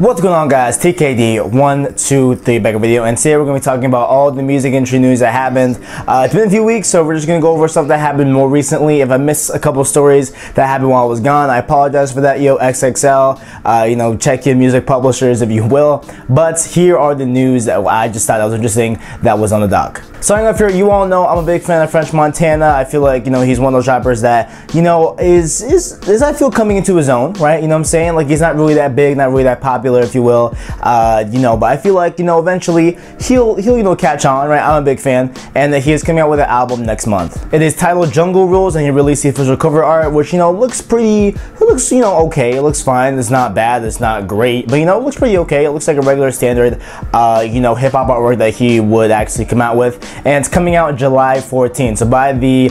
What's going on, guys? TKD123 back video, and today we're going to be talking about all the music industry news that happened. It's been a few weeks, so we're just going to go over stuff that happened more recently. If I missed a couple stories that happened while I was gone, I apologize for that. Yo, XXL, check your music publishers if you will. But here are the news that I just thought that was interesting that was on the dock. Starting off here, you all know I'm a big fan of French Montana. I feel like, he's one of those rappers that, is I feel coming into his own, right? You know what I'm saying? Like, he's not really that big, not really that popular, if you will, but I feel like, eventually he'll catch on, right? I'm a big fan, and he is coming out with an album next month. It is titled Jungle Rules, and he released the official cover art, which, looks pretty, okay, it looks fine, it's not bad, it's not great, but, it looks pretty okay. It looks like a regular standard, hip-hop artwork that he would actually come out with, and it's coming out July 14th, so by the,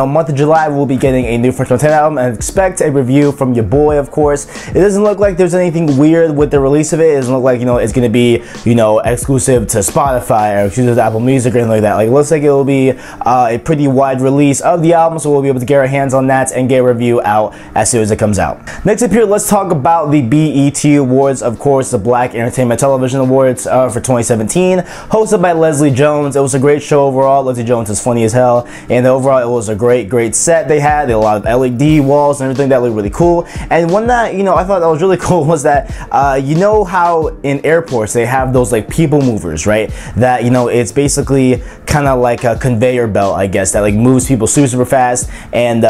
month of July, we'll be getting a new French Montana album, and expect a review from your boy, of course. It doesn't look like there's anything weird with the release of it. It doesn't look like, it's going to be, exclusive to Spotify or exclusive to Apple Music or anything like that. Like, it looks like it will be a pretty wide release of the album, so we'll be able to get our hands on that and get a review out as soon as it comes out. Next up here, let's talk about the BET Awards, of course, the Black Entertainment Television Awards for 2017, hosted by Leslie Jones. It was a great show overall. Leslie Jones is funny as hell, and overall it was a great set they had. They had a lot of LED walls and everything that looked really cool. And one that, I thought that was really cool was that, how in airports they have those like people movers, right? That, it's basically kind of like a conveyor belt, I guess, that like moves people super fast. And,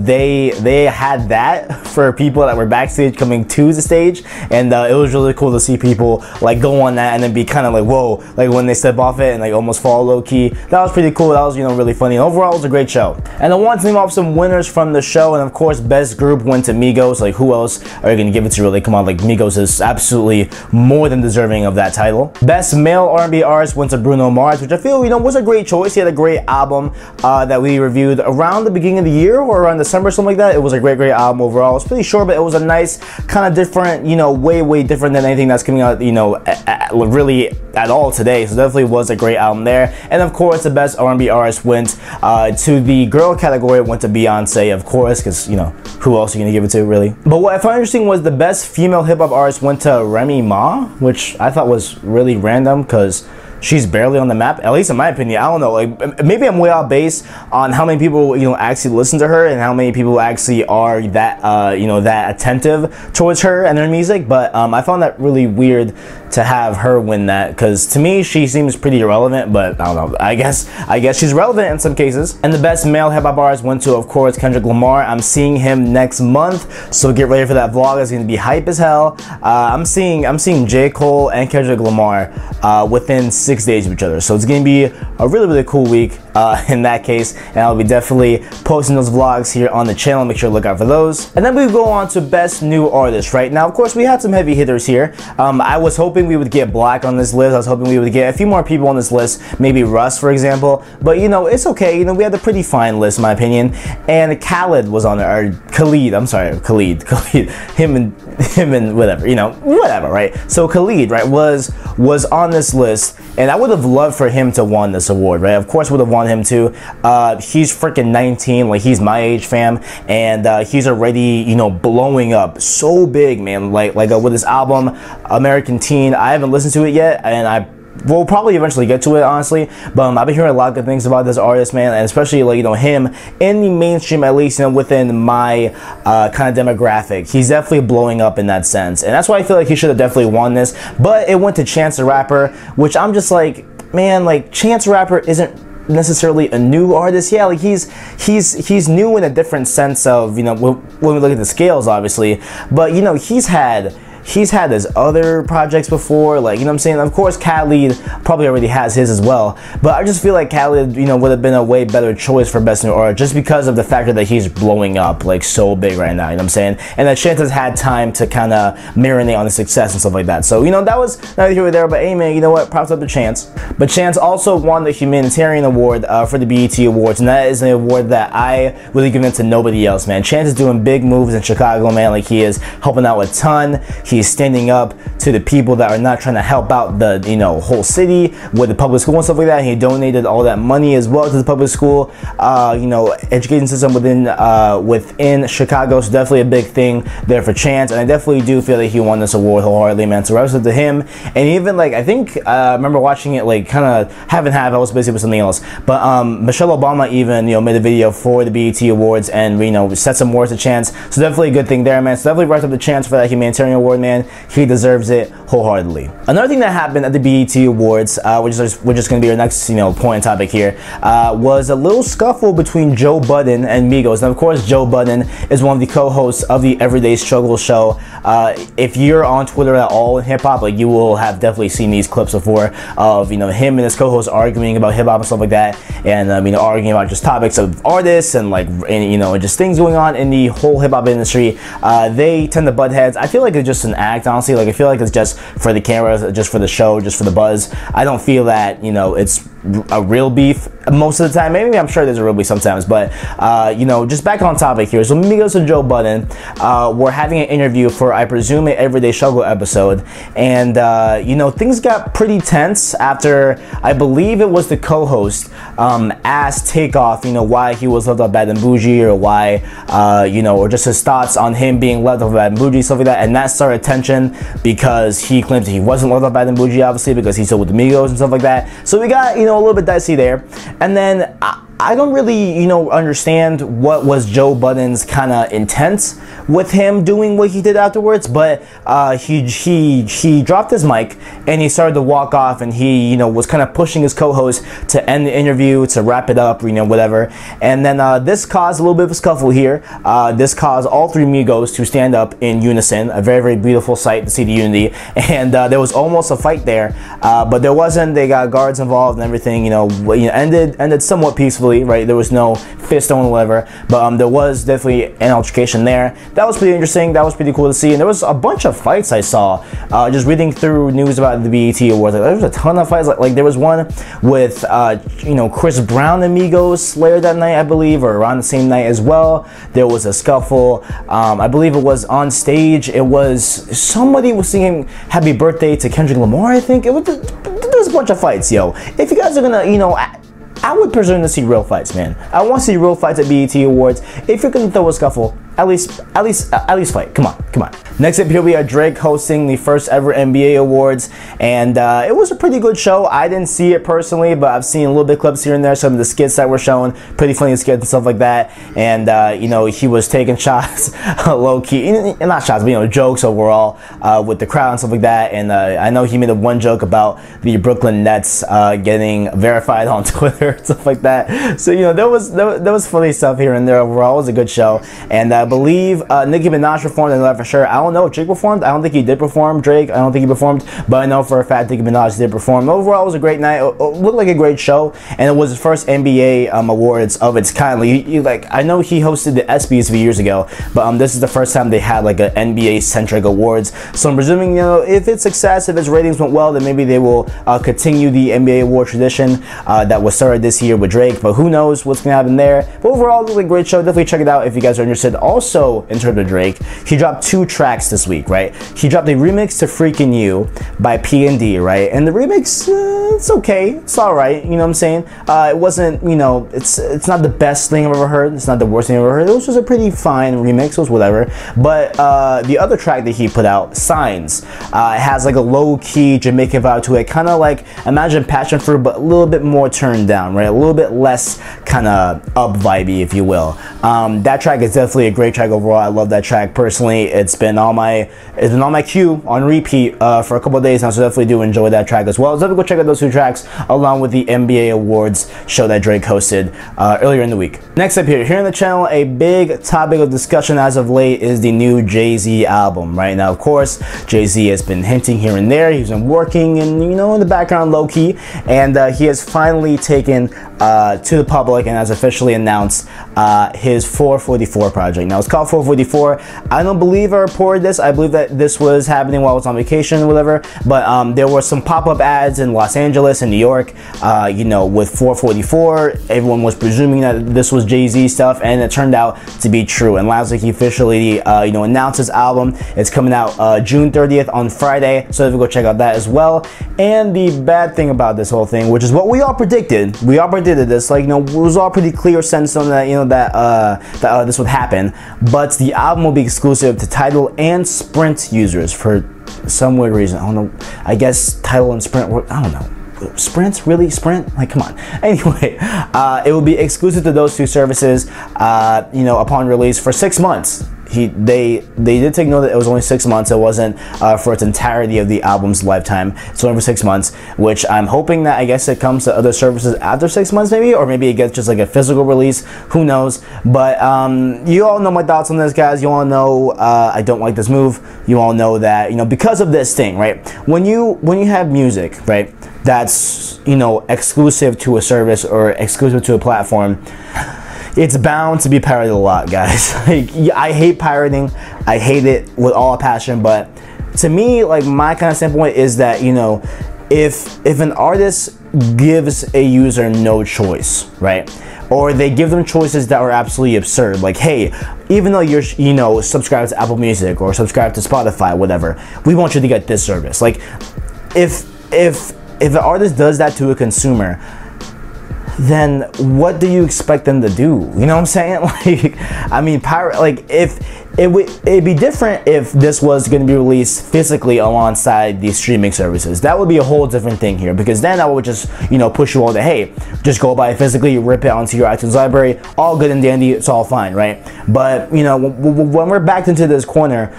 they had that for people that were backstage coming to the stage. And it was really cool to see people like go on that and then be kind of like, whoa, like when they step off it and like almost fall low key. That was pretty cool. That was, really funny. And overall, it was a great show. And I want to name off some winners from the show. And of course, best group went to Migos. Like, who else are you going to give it to, really? Come on, like, Migos is absolutely more than deserving of that title. Best male R&B artist went to Bruno Mars, which I feel, was a great choice. He had a great album that we reviewed around the beginning of the year or around December, something like that. It was a great album overall. It was pretty short, but it was a nice, kind of different, way different than anything that's coming out, really at all today. So definitely was a great album there. And of course, the best R&B artist went to the girl category, went to Beyonce, of course, because, who else are you going to give it to, really? But what I found interesting was the best female hip-hop artist went to Remy Ma, which I thought was really random because she's barely on the map, at least in my opinion. I don't know, like, maybe I'm way off base on how many people, actually listen to her and how many people actually are that, that attentive towards her and her music. But I found that really weird to have her win that, because to me, she seems pretty irrelevant, but I don't know, I guess she's relevant in some cases. And the best male hip-hop artist went to, of course, Kendrick Lamar. I'm seeing him next month, so get ready for that vlog. It's gonna be hype as hell. I'm seeing J. Cole and Kendrick Lamar within 6 days of each other, so it's gonna be a really cool week in that case, and I'll be definitely posting those vlogs here on the channel. Make sure to look out for those. And then we go on to best new artist. Right now, of course, we had some heavy hitters here. I was hoping we would get Black on this list. I was hoping we would get a few more people on this list, maybe Russ, for example, but it's okay. We had a pretty fine list in my opinion. And Khaled was on there, or Khalid, I'm sorry, Khalid, him and whatever, whatever, right? So Khalid, right, was on this list, and I would have loved for him to won this award, right? Of course, would have won him too. He's freaking 19, like, he's my age, fam, and he's already, blowing up so big, man. Like with his album American Teen. I haven't listened to it yet, and I we'll probably eventually get to it, honestly, but I've been hearing a lot of good things about this artist, man, and especially, like, him in the mainstream, at least, within my kind of demographic. He's definitely blowing up in that sense, and that's why I feel like he should have definitely won this, but it went to Chance the Rapper, which I'm just like, man, like, Chance the Rapper isn't necessarily a new artist. Yeah, like, he's new in a different sense of, when we look at the scales, obviously, but, he's had his other projects before, like, what I'm saying? Of course, Khalid probably already has his as well, but I just feel like Khalid, would have been a way better choice for best new artist just because of the factor that he's blowing up, like, so big right now, what I'm saying? And that Chance has had time to kind of marinate on the success and stuff like that. So, that was neither here or there, but hey, man, you know what? Props up to Chance. But Chance also won the Humanitarian Award for the BET Awards, and that is an award that I really give it to nobody else, man. Chance is doing big moves in Chicago, man. Like, he is helping out a ton. He's standing up to the people that are not trying to help out the, you know, whole city with the public school and stuff like that. He donated all that money as well to the public school, you know, education system within Chicago. So definitely a big thing there for Chance, and I definitely do feel that he won this award wholeheartedly, man. So respect to him. And even like, I think I remember watching it like kind of half and half. I was busy with something else, but Michelle Obama even, you know, made a video for the BET Awards and, you know, set some words to Chance. So definitely a good thing there, man. So definitely right up the Chance for that humanitarian award, man. He deserves it wholeheartedly. Another thing that happened at the BET Awards, which is going to be our next, you know, point topic here, was a little scuffle between Joe Budden and Migos. And of course, Joe Budden is one of the co-hosts of the Everyday Struggle show. If you're on Twitter at all in hip hop, like, you will have definitely seen these clips before of, you know, him and his co-host arguing about hip hop and stuff like that, and you know, arguing about just topics of artists and like, and, you know, just things going on in the whole hip hop industry. They tend to butt heads. I feel like it's just an act, honestly. Like, I feel like it's just for the camera, just for the show, just for the buzz. I don't feel that, you know, it's a real beef most of the time. Maybe, I'm sure there's a real beef sometimes, but you know, just back on topic here. So Migos and Joe Budden were having an interview for, I presume, an Everyday Struggle episode, and you know, things got pretty tense after, I believe it was the co-host asked Takeoff, you know, why he was left off Bad and Bougie, or why you know, or just his thoughts on him being left off Bad and Bougie, stuff like that, and that started tension because he claimed that he wasn't left off Bad and Bougie, obviously, because he's still with the Migos and stuff like that. So we got, you know, a little bit dicey there. And then I don't really, you know, understand what was Joe Budden's kind of intent with him doing what he did afterwards, but he dropped his mic and he started to walk off, and he, you know, was kind of pushing his co-host to end the interview, to wrap it up, you know, whatever. And then this caused a little bit of a scuffle here. This caused all three Migos to stand up in unison, a very, very beautiful sight to see the unity. And there was almost a fight there, but there wasn't. They got guards involved and everything, you know, ended somewhat peacefully, right? There was no fist on or whatever, but there was definitely an altercation there. That was pretty interesting. That was pretty cool to see. And there was a bunch of fights I saw just reading through news about the BET Awards. Like, there was a ton of fights. Like there was one with you know, Chris Brown and Migos later that night, I believe, or around the same night as well. There was a scuffle. I believe it was on stage. It was somebody was singing "Happy Birthday" to Kendrick Lamar. I think it was. There was a bunch of fights, yo. If you guys are gonna, you know, I would presume to see real fights, man. I want to see real fights at BET Awards. If you're gonna throw a scuffle, at least fight. Come on. Next up here, we have Drake hosting the first ever NBA Awards, and it was a pretty good show. I didn't see it personally, but I've seen a little bit of clips here and there, some of the skits that were shown, pretty funny skits and stuff like that. And you know, he was taking shots, low key, not shots, but, you know, jokes overall with the crowd and stuff like that. And I know he made one joke about the Brooklyn Nets getting verified on Twitter and stuff like that. So, you know, there was funny stuff here and there. Overall, it was a good show. And I believe Nicki Minaj performed in that for sure. I don't know if Drake performed. I don't think he did perform. Drake, I don't think he performed, but I know for a fact Nicki Minaj did perform. Overall, it was a great night. It looked like a great show, and it was the first NBA awards of its kind. Like, I know he hosted the ESPYs a few years ago, but this is the first time they had like an NBA-centric awards. So I'm presuming, you know, if it's success, if its ratings went well, then maybe they will continue the NBA award tradition that was started this year with Drake. But who knows what's gonna happen there? But overall, it was a great show. Definitely check it out if you guys are interested. Also, in terms of Drake, he dropped 2 tracks this week, right? He dropped a remix to Freakin' You by P&D, right? And the remix, it's okay. It's all right. You know what I'm saying? It wasn't, you know, it's not the best thing I've ever heard. It's not the worst thing I've ever heard. It was just a pretty fine remix. It was whatever. But the other track that he put out, Signs, it has like a low-key Jamaican vibe to it. Kind of like, imagine Passion Fruit, but a little bit more turned down, right? A little bit less kind of up vibey, if you will. That track is definitely a great track overall. I love that track personally. It's been on my queue on repeat for a couple of days now, so definitely do enjoy that track as well. So definitely go check out those 2 tracks along with the NBA Awards show that Drake hosted earlier in the week. Next up here on the channel, a big topic of discussion as of late is the new Jay-Z album. Right now, of course, Jay-Z has been hinting here and there. He's been working and, you know, in the background low key, and he has finally taken to the public and has officially announced his 444 project. Now it's called 444. I don't believe I reported this. I believe that this was happening while I was on vacation or whatever, but there were some pop-up ads in Los Angeles and New York, you know, with 444. Everyone was presuming that this was Jay-Z stuff, and it turned out to be true. And last week he officially you know, announced his album. It's coming out June 30th on Friday, so if you go check out that as well. And the bad thing about this whole thing, which is what we all predicted, this, like, you know, it was all pretty clear sense on that, you know, that this would happen, but the album will be exclusive to Tidal and Sprint users for some weird reason. I don't know, I guess Tidal and Sprint were, I don't know, Sprint? Really? Sprint? Like, come on. Anyway, it will be exclusive to those two services, you know, upon release for 6 months. They did take note that it was only 6 months. It wasn't for its entirety of the album's lifetime. It's only for 6 months, which I'm hoping that, I guess, it comes to other services after 6 months maybe, or maybe it gets just like a physical release. Who knows? But you all know my thoughts on this, guys. You all know I don't like this move. You all know that, you know, because of this thing, right? When you have music, right, that's, you know, exclusive to a service or exclusive to a platform, it's bound to be pirated a lot, guys. Like, I hate pirating. I hate it with all passion, but to me, like, my kind of standpoint is that, you know, if an artist gives a user no choice, right, or they give them choices that are absolutely absurd, like, hey, even though you're, you know, subscribed to Apple Music or subscribed to Spotify, whatever, we want you to get this service. Like, if an artist does that to a consumer, then what do you expect them to do? You know what I'm saying? Like, I mean, like, it'd be different if this was going to be released physically alongside these streaming services. That would be a whole different thing here, because then I would just, you know, push you all to, hey, just go buy it physically, rip it onto your iTunes library, all good and dandy, it's all fine, right? But, you know, when we're backed into this corner,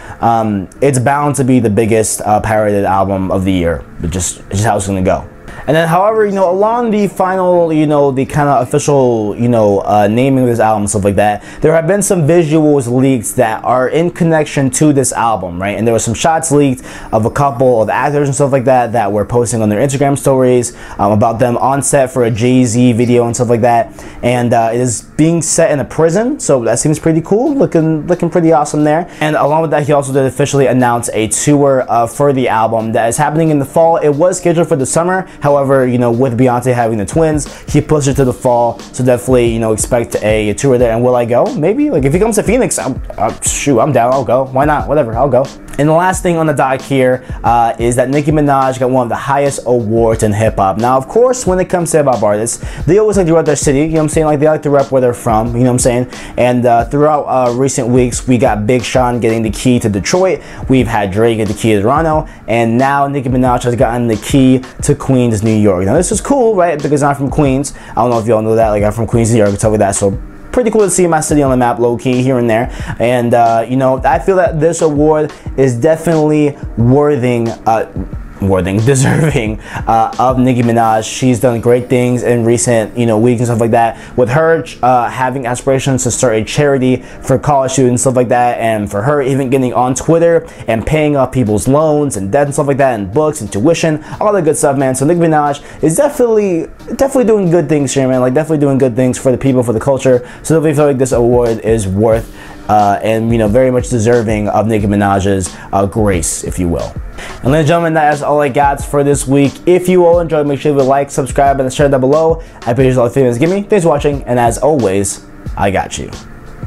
it's bound to be the biggest pirated album of the year. It's just how it's going to go. And then, however, you know, along the final, you know, the kind of official, you know, naming of this album, stuff like that, there have been some visuals leaked that are in connection to this album, right? And there were some shots leaked of a couple of actors and stuff like that that were posting on their Instagram stories about them on set for a Jay-Z video and stuff like that. And it is being set in a prison, so that seems pretty cool, looking pretty awesome there. And along with that, he also did officially announce a tour for the album that is happening in the fall. It was scheduled for the summer. However, you know, with Beyonce having the twins, he pushed it to the fall, so definitely, you know, expect a tour there. And will I go? Maybe. Like, if he comes to Phoenix, shoot, I'm down. I'll go. Why not? Whatever, I'll go. And the last thing on the dock here is that Nicki Minaj got one of the highest awards in hip-hop. Now, of course, when it comes to hip-hop artists, they always like to rep their city, you know what I'm saying? Like, they like to rep where they're from, you know what I'm saying? And throughout recent weeks, we got Big Sean getting the key to Detroit, we've had Drake get the key to Toronto, and now Nicki Minaj has gotten the key to Queens, New York. Now, this is cool, right? Because I'm from Queens. I don't know if y'all know that. Like, I'm from Queens, New York, and stuff like that, so pretty cool to see my city on the map, low-key, here and there. And you know, I feel that this award is definitely deserving of Nicki Minaj. She's done great things in recent, you know, weeks and stuff like that, with her having aspirations to start a charity for college students, stuff like that, and for her even getting on Twitter and paying off people's loans and debt and stuff like that, and books and tuition, all that good stuff, man. So Nicki Minaj is definitely doing good things here, man. Like, definitely doing good things for the people, for the culture. So definitely feel like this award is worth and, you know, very much deserving of Nicki Minaj's grace, if you will. And ladies and gentlemen, that is all I got for this week. If you all enjoyed, make sure to like, subscribe, and share down below. I appreciate all the feedback you give me. Thanks for watching, and as always, I got you.